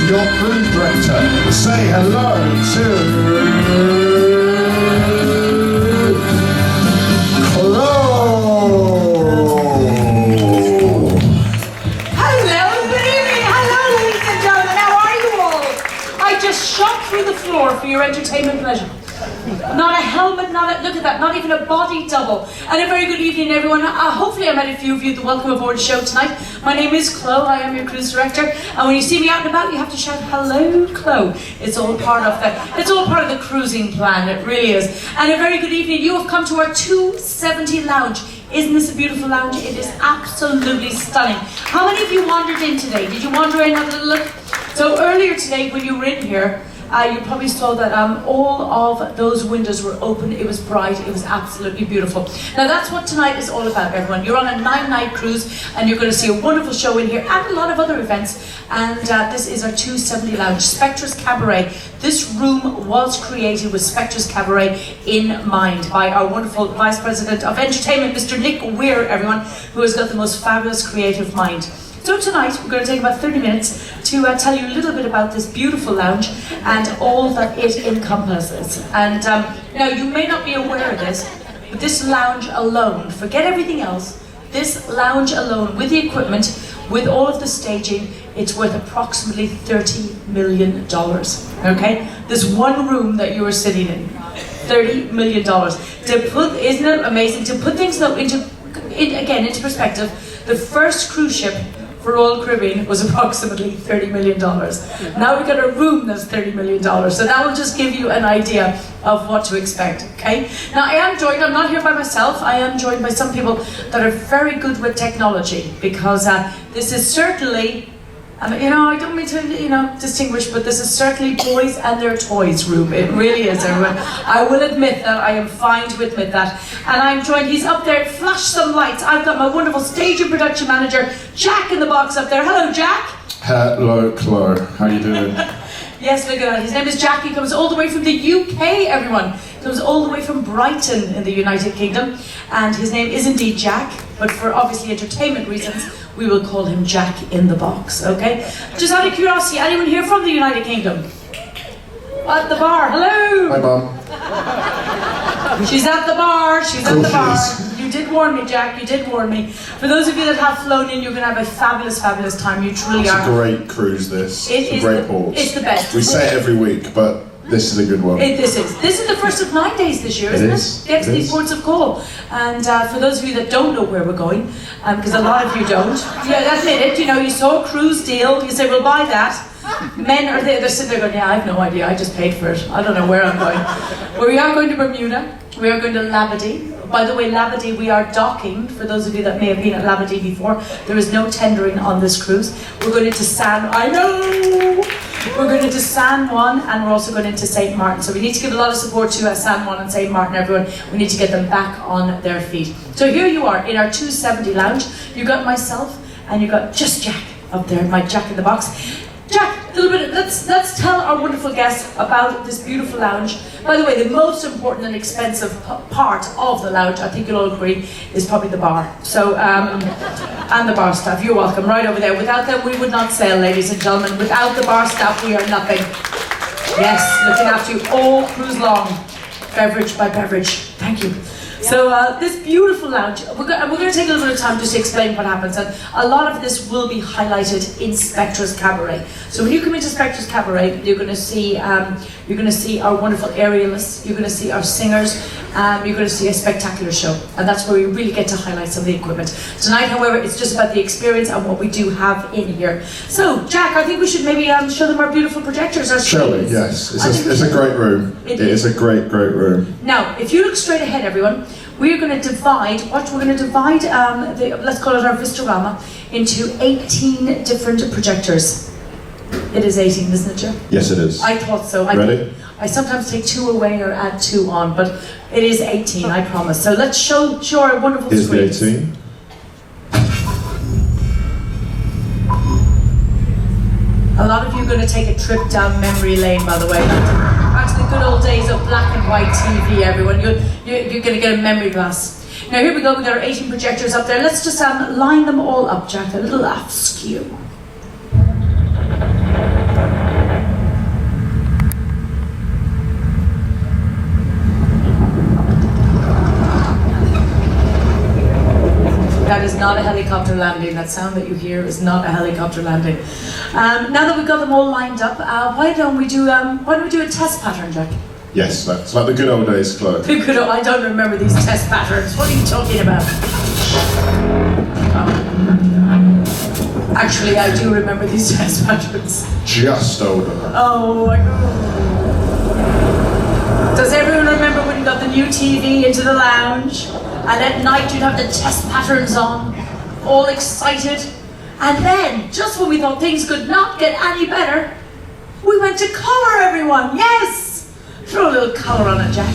your cruise director. Say hello to Chloe. Hello, good evening. Hello, ladies and gentlemen. How are you all? I just shot through the floor for your entertainment pleasure. Not a helmet, look at that, not even a body double. And a very good evening, everyone. Hopefully I met a few of you at the Welcome Aboard show tonight. My name is Chloe, I am your cruise director. And when you see me out and about, you have to shout, hello, Chloe. It's all part of the cruising plan, it really is. And a very good evening, you have come to our 270 lounge. Isn't this a beautiful lounge? It is absolutely stunning. How many of you wandered in today? Did you wander in, have a little look? So earlier today, when you were in here, you probably saw that all of those windows were open. It was bright. It was absolutely beautiful. Now that's what tonight is all about, everyone. You're on a 9-night cruise and you're going to see a wonderful show in here and a lot of other events. And this is our 270 Lounge, Spectre's Cabaret. This room was created with Spectre's Cabaret in mind by our wonderful Vice President of Entertainment, Mr. Nick Weir, everyone, who has got the most fabulous creative mind. So tonight, we're going to take about 30 minutes to tell you a little bit about this beautiful lounge and all that it encompasses. And now, you may not be aware of this, but this lounge alone, forget everything else, this lounge alone, with the equipment, with all of the staging, it's worth approximately $30 million, okay? This one room that you are sitting in, $30 million. Isn't it amazing? To put things though into perspective, the first cruise ship for Royal Caribbean was approximately $30 million. Now we've got a room that's $30 million. So that will just give you an idea of what to expect, okay? Now I'm not here by myself, I am joined by some people that are very good with technology, because this is certainly, I don't mean to, distinguish, but this is certainly boys and their toys room. It really is, everyone. I will admit that. I am fine to admit that. And I'm joined, he's up there, flash some lights. I've got my wonderful stage and production manager, Jack, in the box up there. Hello, Jack. Hello, Chloe. How you doing? Yes, look at that. His name is Jack. He comes all the way from the UK, everyone. He comes all the way from Brighton in the United Kingdom. And his name is indeed Jack, but for obviously entertainment reasons, we will call him Jack in the box, okay? Just out of curiosity, anyone here from the United Kingdom? At the bar, hello! Hi, Mum. She's at the bar, she's at the bar. Is. You did warn me, Jack, you did warn me. For those of you that have flown in, you're going to have a fabulous, fabulous time. You truly are. It's a great cruise, this. It's a great port. It's the best. We say it every week, but this is a good one. This is the first of 9 days this year, isn't it? Get to these ports of call. And for those of you that don't know where we're going, because a lot of you don't, admit it, you saw a cruise deal, you say, we'll buy that. Men are there, they're sitting there going, yeah, I have no idea, I just paid for it. I don't know where I'm going. Well, we are going to Bermuda, we are going to Labadee. By the way, Labadee, we are docking, for those of you that may have been at Labadee before, there is no tendering on this cruise. We're going into We're going into San Juan, and we're also going into St. Maarten. So we need to give a lot of support to San Juan and St. Maarten, everyone. We need to get them back on their feet. So here you are in our 270 lounge. You got myself, and you got just Jack up there, my Jack in the box. Jack, a little bit. Let's tell our wonderful guests about this beautiful lounge. By the way, the most important and expensive part of the lounge, I think you'll all agree, is probably the bar. So, and the bar staff. You're welcome, right over there. Without them, we would not sail, ladies and gentlemen. Without the bar staff, we are nothing. Yes, looking after you all cruise long, beverage by beverage. Thank you. So this beautiful lounge, we're going to take a little bit of time just to explain what happens, and a lot of this will be highlighted in Spectre's Cabaret. So when you come into Spectre's Cabaret, you're going to see our wonderful aerialists, you're going to see our singers, you're going to see a spectacular show, and that's where we really get to highlight some of the equipment. Tonight, however, it's just about the experience and what we do have in here. So, Jack, I think we should maybe show them our beautiful projectors. Shall we? Yes. It's a great room. It is a great room. Now, if you look straight ahead, everyone, we're going to divide, let's call it our VistaRamas, into 18 different projectors. It is 18, isn't it, Joe? Yes, it is. I thought so. Ready? I sometimes take 2 away or add 2 on, but it is 18, I promise. So let's show our wonderful screens. Here's the 18. A lot of you are going to take a trip down memory lane, by the way. Back to the good old days of black and white TV, everyone. You're going to get a memory glass. Now here we go, we've got our 18 projectors up there. Let's just line them all up, Jack, a little askew. not a helicopter landing. That sound that you hear is not a helicopter landing. Now that we've got them all lined up, why don't we do a test pattern, Jack? Yes, that's like the good old days, Chloe. I don't remember these test patterns. What are you talking about? Actually, I do remember these test patterns. Just old enough. Oh my God. Does everyone remember when you got the new TV into the lounge? And at night you'd have the test patterns on, all excited. And then, just when we thought things could not get any better, we went to colour everyone, yes! Throw a little colour on it, Jack.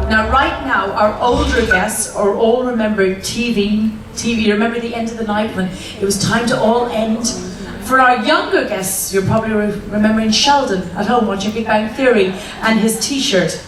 Now, right now, our older guests are all remembering TV. You remember the end of the night when it was time to all end? For our younger guests, you're probably remembering Sheldon at home watching Big Bang Theory and his t-shirt.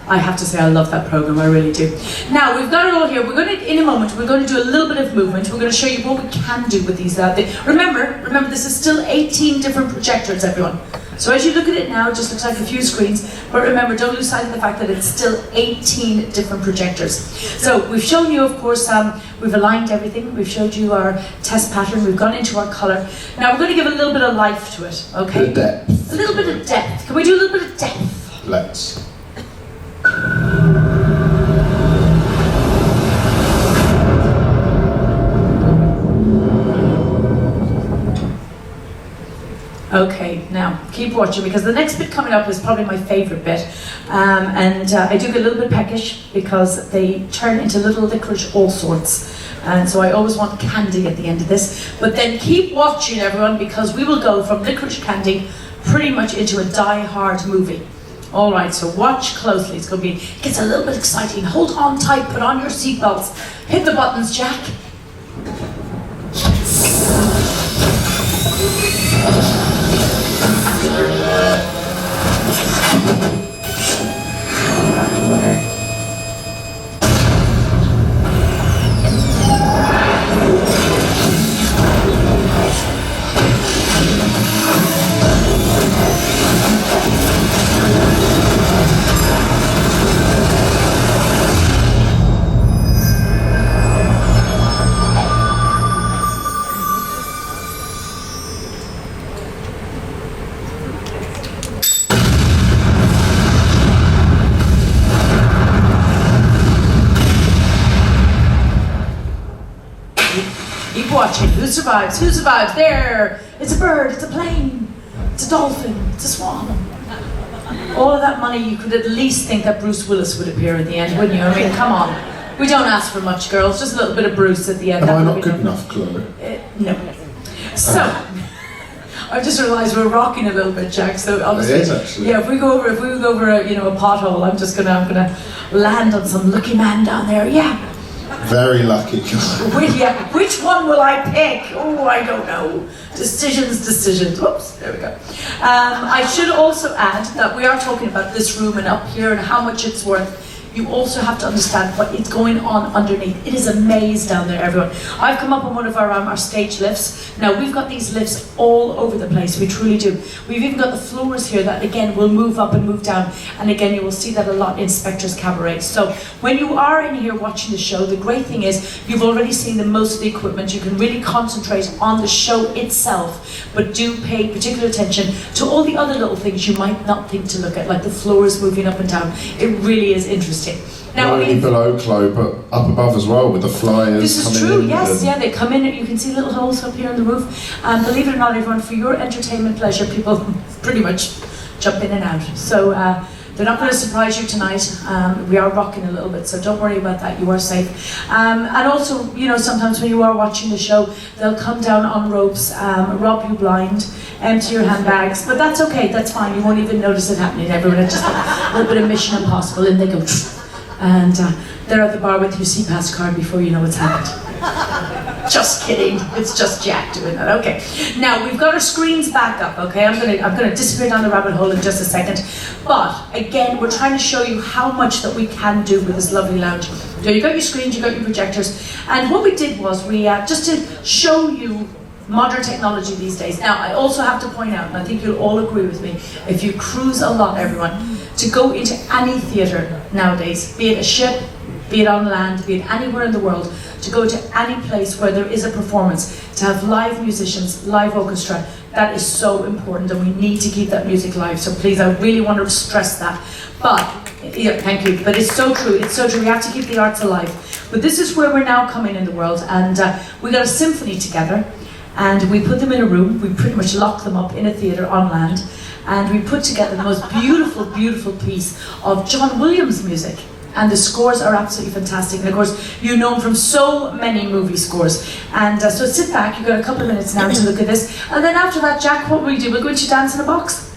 I have to say I love that program, I really do. Now, we've got it all here. We're going to, in a moment, we're going to do a little bit of movement. We're going to show you what we can do with these. Remember, this is still 18 different projectors, everyone. So as you look at it now, it just looks like a few screens, but remember, don't lose sight of the fact that it's still 18 different projectors. So we've shown you, of course, we've aligned everything, we've showed you our test pattern, we've gone into our colour. Now we're going to give a little bit of life to it, okay? A depth. A little bit of depth. Can we do a little bit of depth? Let's. Okay, now keep watching because the next bit coming up is probably my favourite bit, and I do get a little bit peckish because they turn into little licorice all sorts, and so I always want candy at the end of this. But then keep watching, everyone, because we will go from licorice candy pretty much into a die-hard movie. All right, so watch closely. It's going to be, it gets a little bit exciting. Hold on tight, put on your seatbelts, hit the buttons, Jack. Keep watching. Who survives? Who survives? There! It's a bird, it's a plane, it's a dolphin, it's a swan. All of that money, you could at least think that Bruce Willis would appear at the end, wouldn't you? I mean, come on. We don't ask for much, girls. Just a little bit of Bruce at the end. Am I not good enough, Chloe? No. So, I just realised we're rocking a little bit, Jack. So obviously, it is actually. Yeah. If we go over a pothole, I'm gonna land on some lucky man down there. Yeah. Very lucky. Which one will I pick? Oh, I don't know. Decisions. Whoops, there we go. I should also add that we are talking about this room and up here and how much it's worth. You also have to understand what is going on underneath. It is a maze down there, everyone. I've come up on one of our stage lifts. Now, we've got these lifts all over the place, we truly do. We've even got the floors here that, again, will move up and move down. And again, you will see that a lot in Spectre's Cabaret. So, when you are in here watching the show, the great thing is you've already seen most of the equipment. You can really concentrate on the show itself, but do pay particular attention to all the other little things you might not think to look at, like the floors moving up and down. It really is interesting. Now, not only below Chloe, but up above as well with the flyers. This is true, yes, yeah, they come in, you can see little holes up here in the roof. Believe it or not, everyone, for your entertainment pleasure, people pretty much jump in and out. So they're not going to surprise you tonight. We are rocking a little bit, so don't worry about that, you are safe. And also, sometimes when you are watching the show, they'll come down on ropes, rob you blind, empty your handbags, but that's okay, that's fine, you won't even notice it happening, everyone. It's just a little bit of Mission Impossible, and they go, and they're at the bar with your CPAS card before you know what's happened. Just kidding, it's just Jack doing that. Okay, now we've got our screens back up, okay? I'm gonna disappear down the rabbit hole in just a second. But again, we're trying to show you how much that we can do with this lovely lounge. So you got your screens, you got your projectors, and what we did was we, just to show you modern technology these days. Now, I also have to point out, and I think you'll all agree with me, if you cruise a lot, everyone, to go into any theatre nowadays, be it a ship, be it on land, be it anywhere in the world, to go to any place where there is a performance, to have live musicians, live orchestra, that is so important, and we need to keep that music live. So please, I really want to stress that. But, yeah, thank you, but it's so true, it's so true, we have to keep the arts alive. But this is where we're now coming in the world, and we got a symphony together, and we put them in a room, we pretty much locked them up in a theatre on land, and we put together the most beautiful, beautiful piece of John Williams music. And the scores are absolutely fantastic. And of course, you know him from so many movie scores. And so sit back, you've got a couple of minutes now to look at this. And then after that, Jack, what will we do? We'll go into Dance in a Box?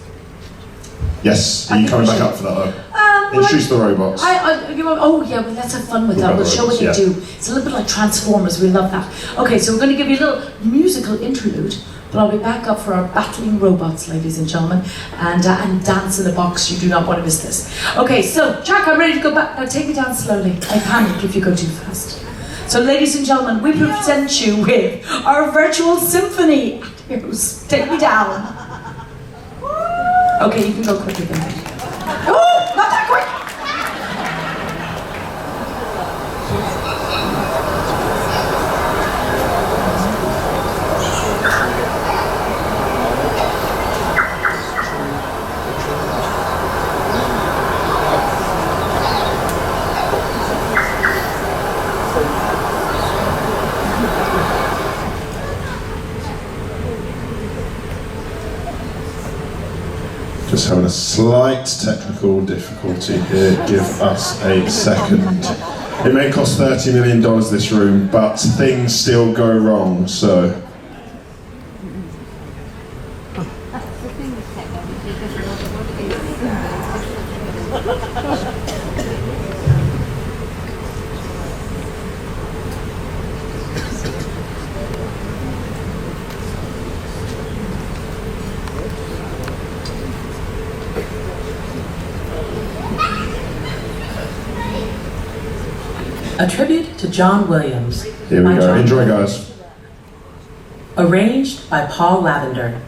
Yes, are you coming back up for that though? Introduce the robots. Oh yeah, well, let's have fun with that. We'll show what they do. It's a little bit like Transformers, we love that. Okay, so we're going to give you a little musical interlude, but I'll be back up for our battling robots, ladies and gentlemen, and Dance in the Box. You do not want to miss this. Okay, so Jack, I'm ready to go back. Now take me down slowly. I panic if you go too fast. So ladies and gentlemen, we present you with our virtual symphony. Take me down. Okay, you can go quicker than that. Oh, not that quick! Just having a slight technical difficulty here. Give us a second. It may cost $30 million this room, but things still go wrong, so. A tribute to John Williams. Here we go. Enjoy, guys. Arranged by Paul Lavender.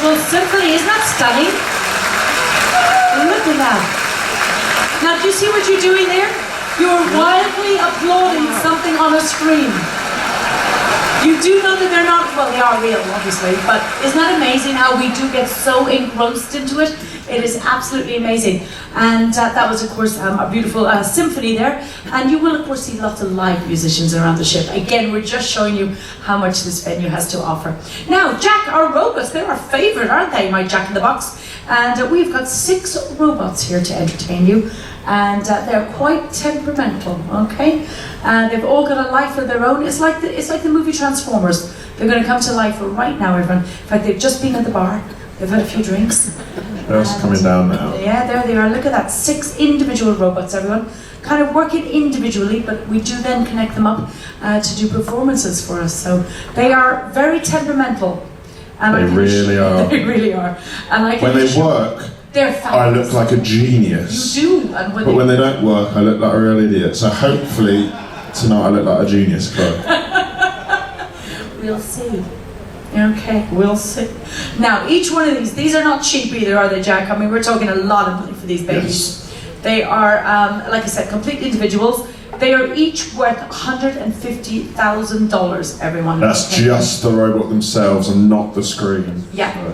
virtual symphony. Isn't that stunning? Look at that. Now, do you see what you're doing there? You're wildly applauding something on a screen. You do know that they're not, well, they are real, obviously, but isn't that amazing how we do get so engrossed into it? It is absolutely amazing. And that was, of course, a beautiful symphony there. And you will, of course, see lots of live musicians around the ship. Again, we're just showing you how much this venue has to offer. Now, Jack, our robots, they're our favourite, aren't they, my Jack in the Box? And we've got 6 robots here to entertain you. And they're quite temperamental, okay? They've all got a life of their own. It's like the movie Transformers. They're going to come to life right now, everyone. In fact, they've just been at the bar. They've had a few drinks. They're also coming down now. Yeah, there they are. Look at that. 6 individual robots, everyone. Kind of working individually, but we do then connect them up to do performances for us. So they are very temperamental. And they really are. They really are. And when they work, they're I look like a genius. You do. And when they don't work, I look like a real idiot. So hopefully tonight I look like a genius, Chloe. We'll see. Okay, we'll see. Now, each one of these are not cheap either, are they, Jack? I mean, we're talking a lot of money for these babies. Yes. They are, like I said, complete individuals. They are each worth $150,000, everyone. That's just the robot themselves and not the screen. Yeah.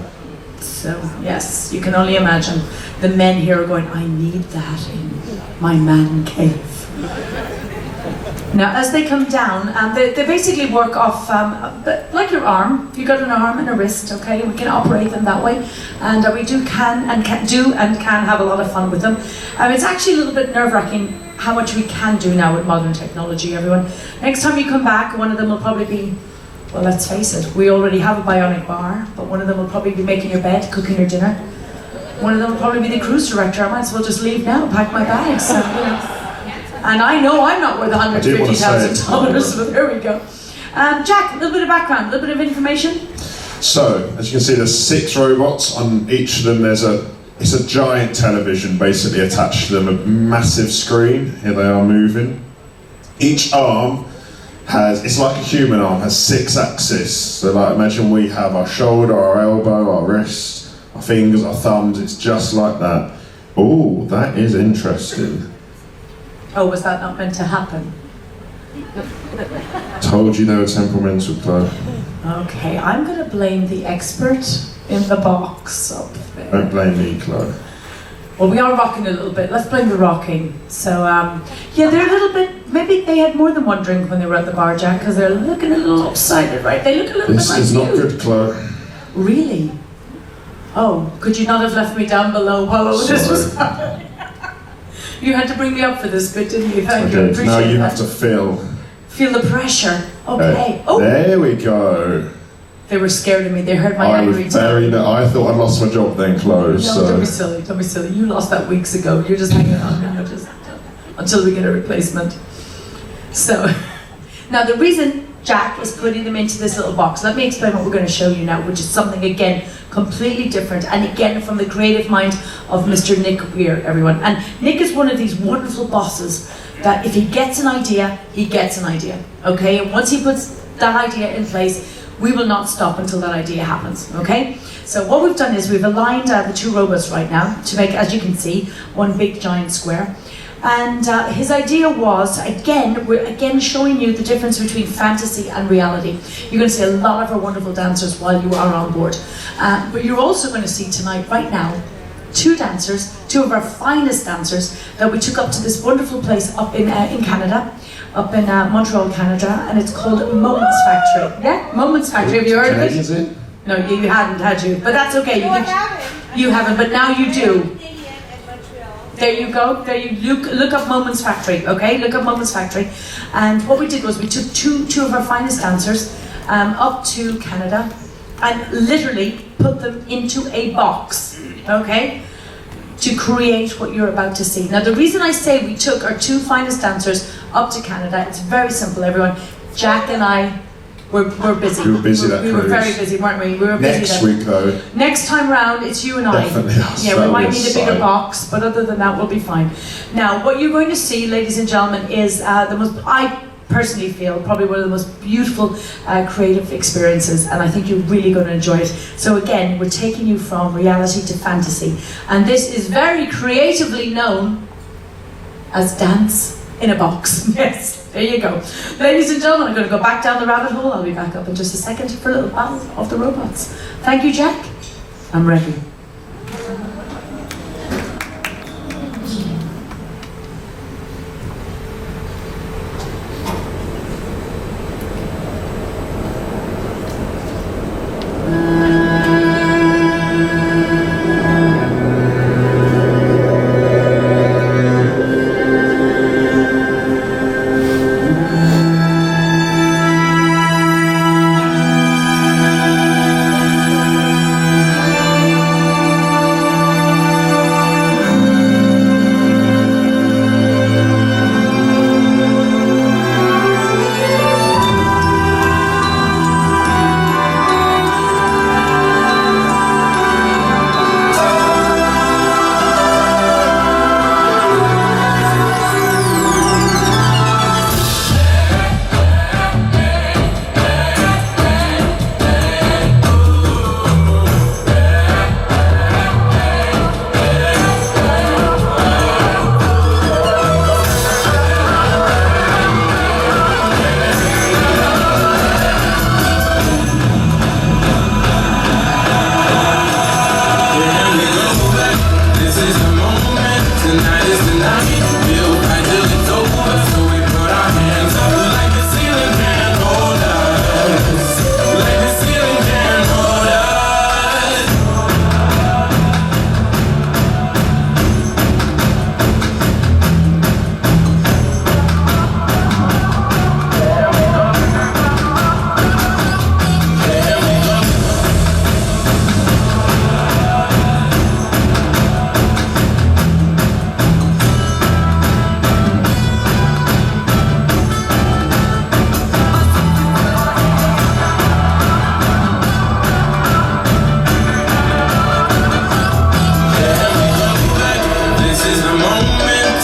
So, yes, you can only imagine. The men here are going, I need that in my man cave. Now, as they come down, they basically work off, like your arm. You've got an arm and a wrist, okay? We can operate them that way. And we can have a lot of fun with them. It's actually a little bit nerve-wracking how much we can do now with modern technology, everyone. Next time you come back, one of them will probably be, well, let's face it, we already have a bionic bar, but one of them will probably be making your bed, cooking your dinner. One of them will probably be the cruise director. I might as well just leave now, pack my bags. So, you know. And I know I'm not worth $150,000, but there we go. Jack, a little bit of background, a little bit of information. So, as you can see, there's 6 robots. On each of them, it's a giant television basically attached to them, a massive screen. Here they are moving. Each arm it's like a human arm, has 6 axes. So like imagine we have our shoulder, our elbow, our wrist, our fingers, our thumbs. It's just like that. Oh, that is interesting. Oh, was that not meant to happen? Told you they were temperamental, Chloe. Okay, I'm going to blame the expert in the box up there. Don't blame me, Chloe. Well, we are rocking a little bit. Let's blame the rocking. So, yeah, they're a little bit, maybe they had more than one drink when they were at the bar, Jack, because they're looking a little upsided, right? They look a little bit like you. This is not good, Chloe. Really? Oh, could you not have left me down below while this was happening? You had to bring me up for this bit, didn't you? Thank you. Appreciate now you that. have to feel the pressure. Okay. Oh, there we go. They were scared of me. They heard my I angry thought I'd lost my job then, Chloe. No, so. don't be silly. Don't be silly. You lost that weeks ago. You're just hanging on now, just until we get a replacement. So, now the reason Jack is putting them into this little box. Let me explain what we're going to show you now, which is something again completely different, and again from the creative mind of Mr. Nick Weir, everyone. And Nick is one of these wonderful bosses that if he gets an idea, he gets an idea. Okay, and once he puts that idea in place, we will not stop until that idea happens. Okay. So what we've done is we've aligned the 2 robots right now to make, as you can see, one big giant square. And his idea was, we're again showing you the difference between fantasy and reality. You're going to see a lot of our wonderful dancers while you are on board. But you're also going to see tonight, right now, 2 dancers, 2 of our finest dancers that we took up to this wonderful place up in Canada, up in Montreal, Canada, and it's called Moments Factory. Yeah, Moments Factory. Have you heard of it? Is it? No, you hadn't, had you? But that's okay. You haven't, but now you do. There you go. There you look up Moments Factory. Okay, look up Moments Factory. And what we did was we took two of our finest dancers up to Canada and literally put them into a box. Okay, to create what you're about to see. Now, the reason I say we took our 2 finest dancers up to Canada, it's very simple, everyone. Jack and I were busy. We were busy that We cruise. were very busy, weren't we? We were busy. Next week, though. Next time round, it's you and I. Definitely us. Yeah, we might need a bigger box, but other than that, we'll be fine. Now, what you're going to see, ladies and gentlemen, is the most, I personally feel, probably one of the most beautiful creative experiences, and I think you're really going to enjoy it. So again, we're taking you from reality to fantasy, and this is very creatively known as dance in a box. Yes, there you go. Ladies and gentlemen, I'm going to go back down the rabbit hole. I'll be back up in just a second for a little battle of the robots. Thank you, Jack. I'm ready.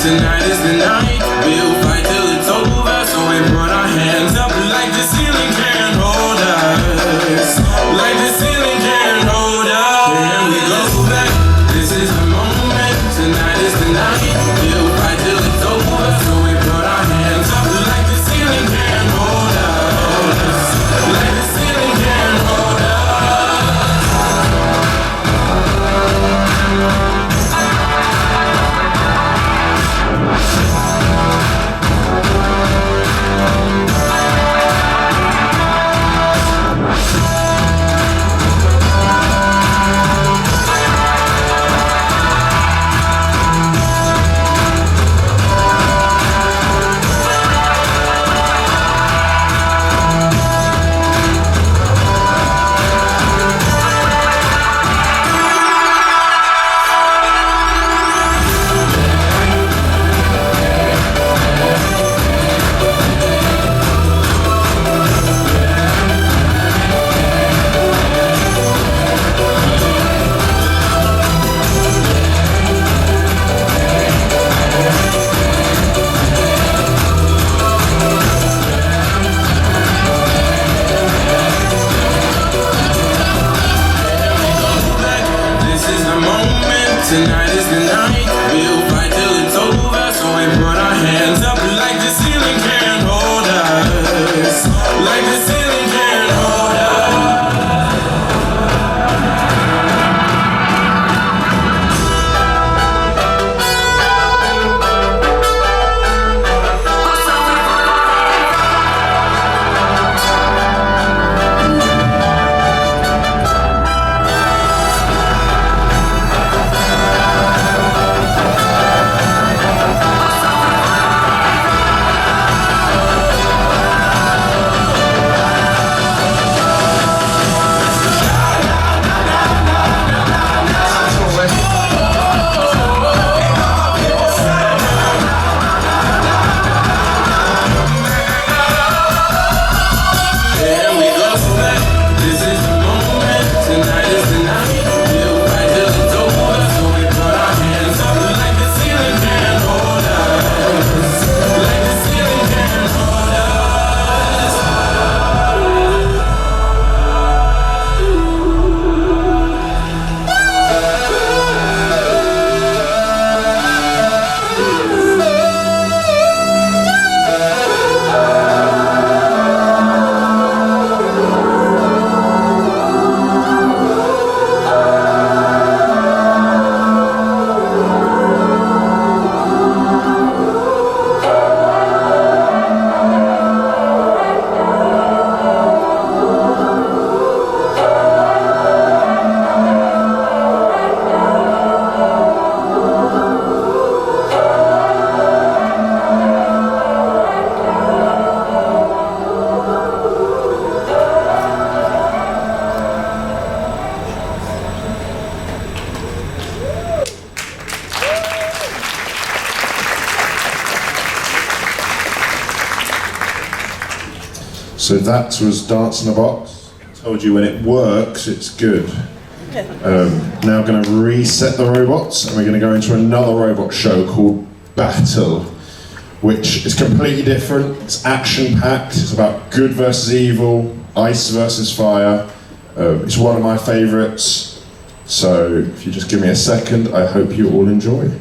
Tonight is the night, we'll fight till it's over. So we put our hands up like the ceiling can't hold us. Like the ceiling can't hold So that was Dance in a Box. I told you when it works, it's good. Now I'm going to reset the robots, and we're going to go into another robot show called Battle, which is completely different. It's action-packed. It's about good versus evil, ice versus fire. It's one of my favourites. So if you just give me a second, I hope you all enjoy.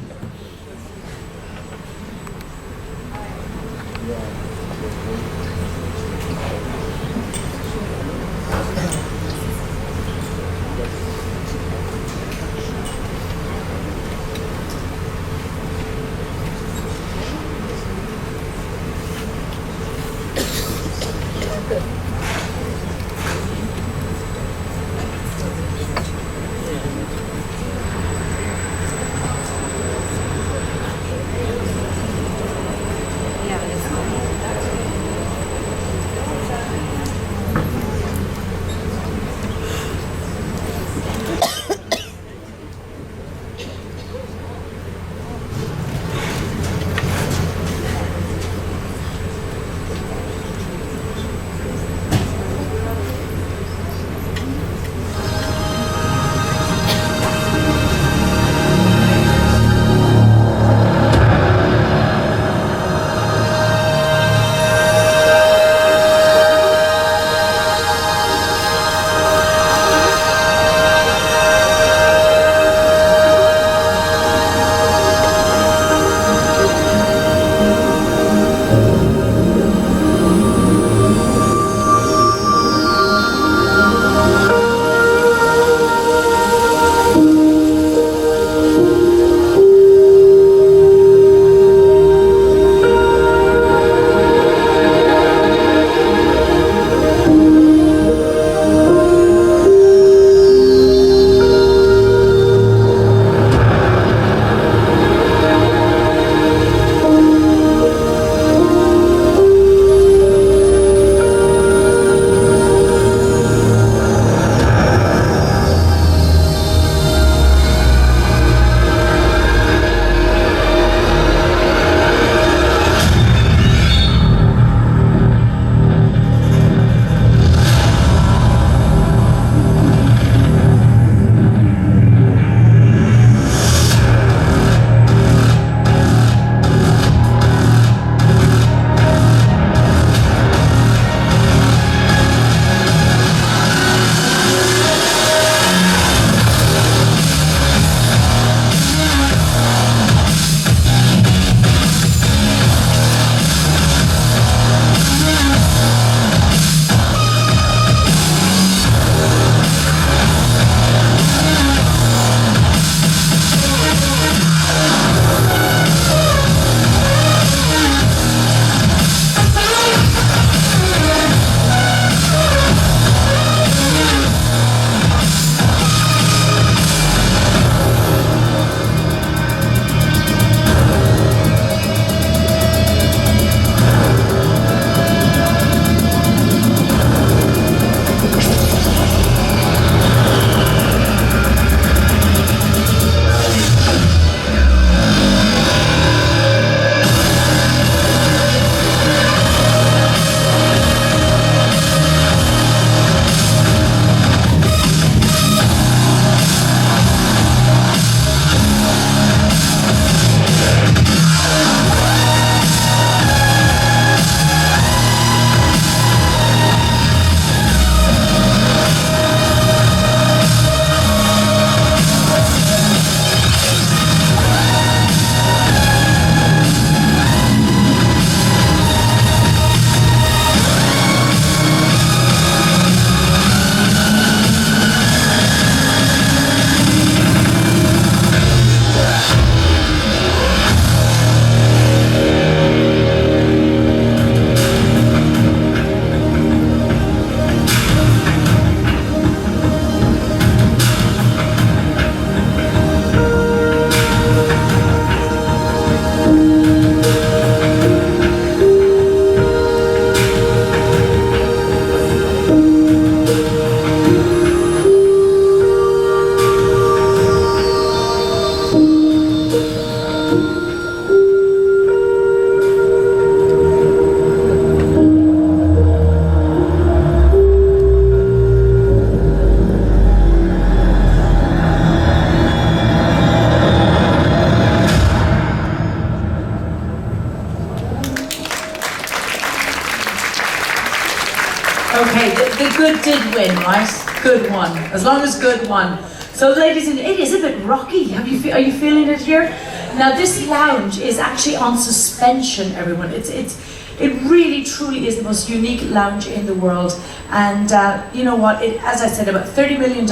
did win, right? Good won. As long as good won. So ladies and it is a bit rocky. Are you feeling it here? Now this lounge is actually on suspension, everyone. It really truly is the most unique lounge in the world. And you know what, as I said, about $30 million,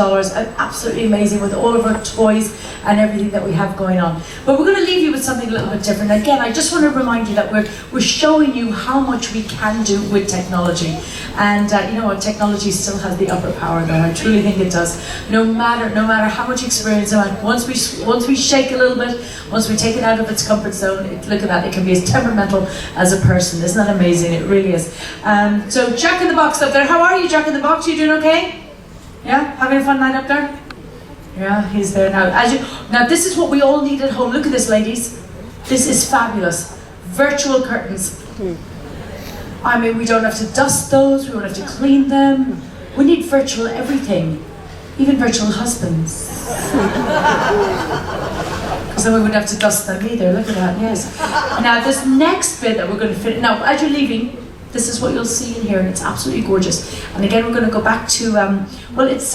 absolutely amazing with all of our toys and everything that we have going on. But we're going to leave you with something a little bit different. Again, I just want to remind you that we're showing you how much we can do with technology. And you know what, technology still has the upper power though. I truly think it does. No matter how much experience, once we shake a little bit, once we take it out of its comfort zone, look at that, it can be as temperamental as a person. Isn't that amazing? It really is. So Jack in the Box up there, how are you, Jack in the Box? You doing okay? Yeah, having a fun night up there? Yeah, he's there now. Now this is what we all need at home. Look at this, ladies. This is fabulous. Virtual curtains. I mean, we don't have to dust those, we don't have to clean them. We need virtual everything. Even virtual husbands. Because then we wouldn't have to dust them either. Look at that, yes. Now this next bit that we're going to fit, now as you're leaving, this is what you'll see in here, and it's absolutely gorgeous. And again, we're going to go back to, well, it's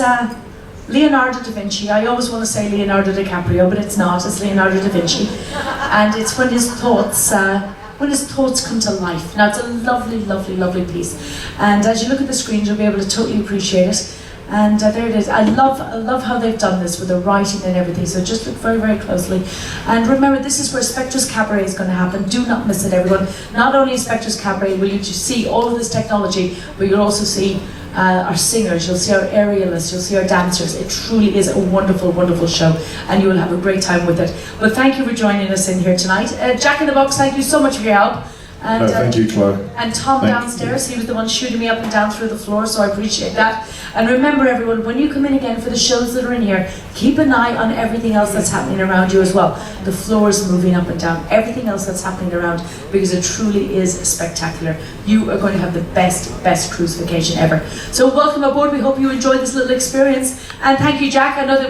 Leonardo da Vinci. I always want to say Leonardo DiCaprio, but it's not, it's Leonardo da Vinci. And it's when his thoughts come to life. Now it's a lovely, lovely, lovely piece. And as you look at the screen, you'll be able to totally appreciate it. And there it is. I love how they've done this with the writing and everything. So just look very, very closely. And remember, this is where Spectre's Cabaret is going to happen. Do not miss it, everyone. Not only in Spectre's Cabaret will you see all of this technology, but you'll also see our singers, you'll see our aerialists, you'll see our dancers. It truly is a wonderful, wonderful show, and you will have a great time with it. But thank you for joining us in here tonight. Jack in the Box, thank you so much for your help. And, thank you, Chloe. And Tom downstairs, he was the one shooting me up and down through the floor, so I appreciate that. And remember everyone, when you come in again for the shows that are in here, keep an eye on everything else that's happening around you as well. The floor is moving up and down, everything else that's happening around, because it truly is spectacular. You are going to have the best cruise vacation ever. So welcome aboard, we hope you enjoyed this little experience. And thank you, Jack. I know they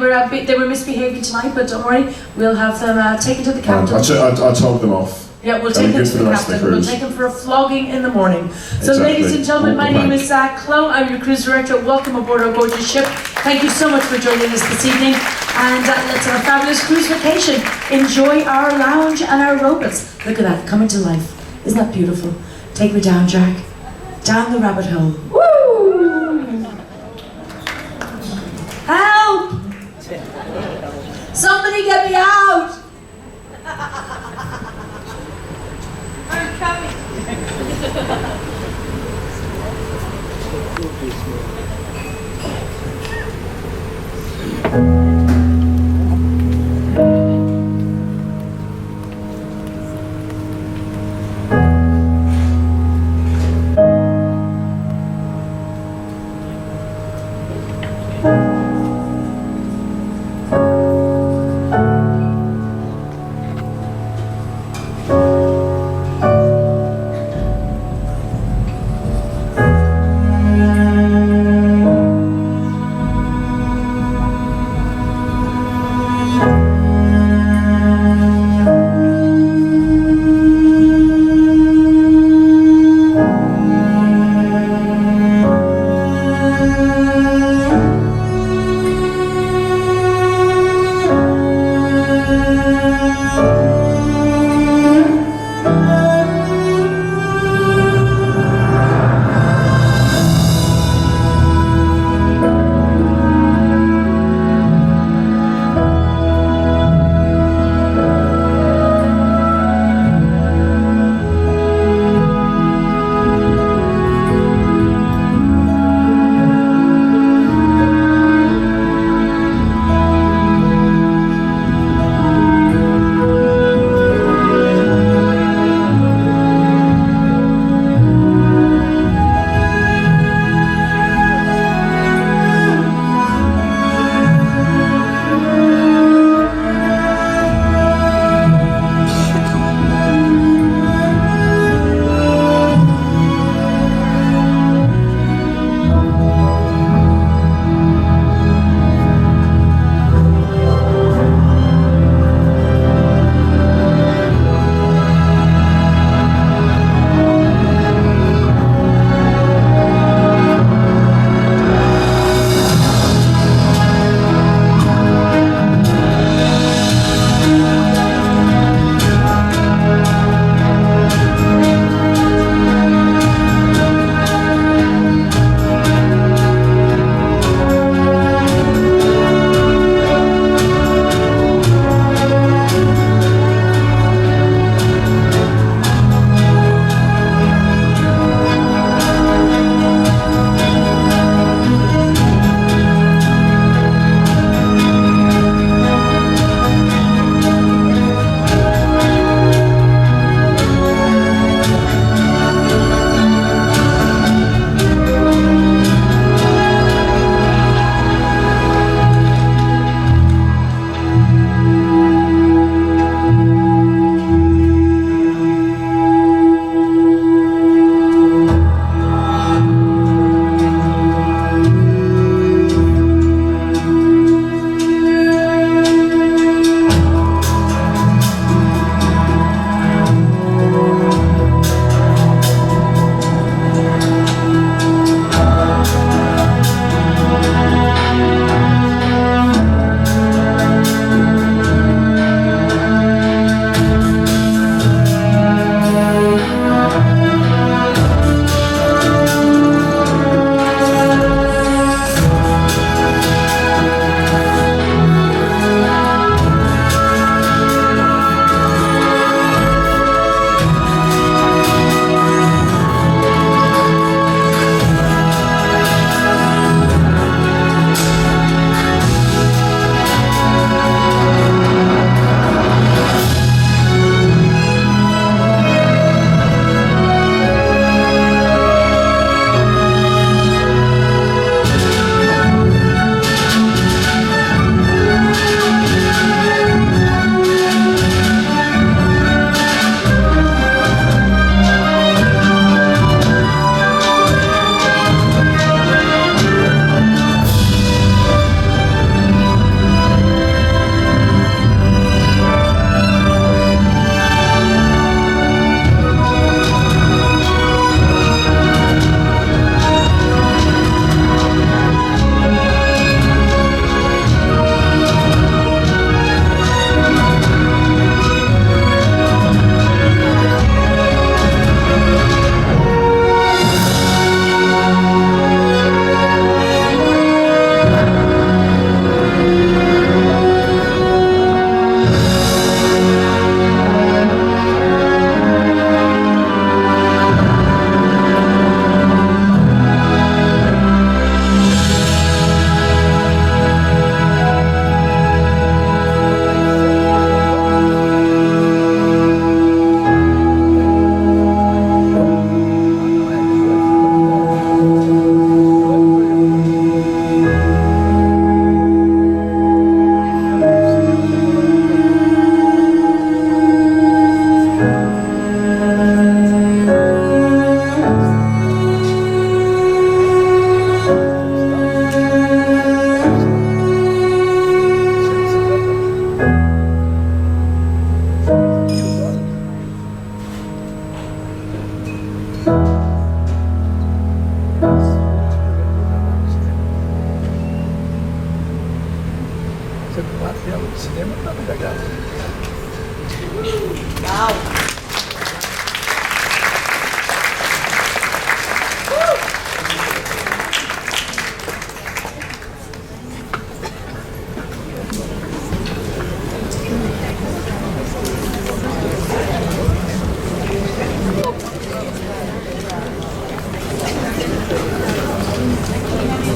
were misbehaving tonight, but don't worry, we'll have them taken to the captain. I told them off. Yeah, we'll take them to the captain. We'll take them for a flogging in the morning. So Exactly. ladies and gentlemen, my name is Chloe. I'm your cruise director. Welcome aboard our gorgeous ship. Thank you so much for joining us this evening. And let's have a fabulous cruise vacation. Enjoy our lounge and our robots. Look at that, coming to life. Isn't that beautiful? Take me down, Jack. Down the rabbit hole. Woo! Help! Somebody get me out! I'm coming.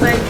Like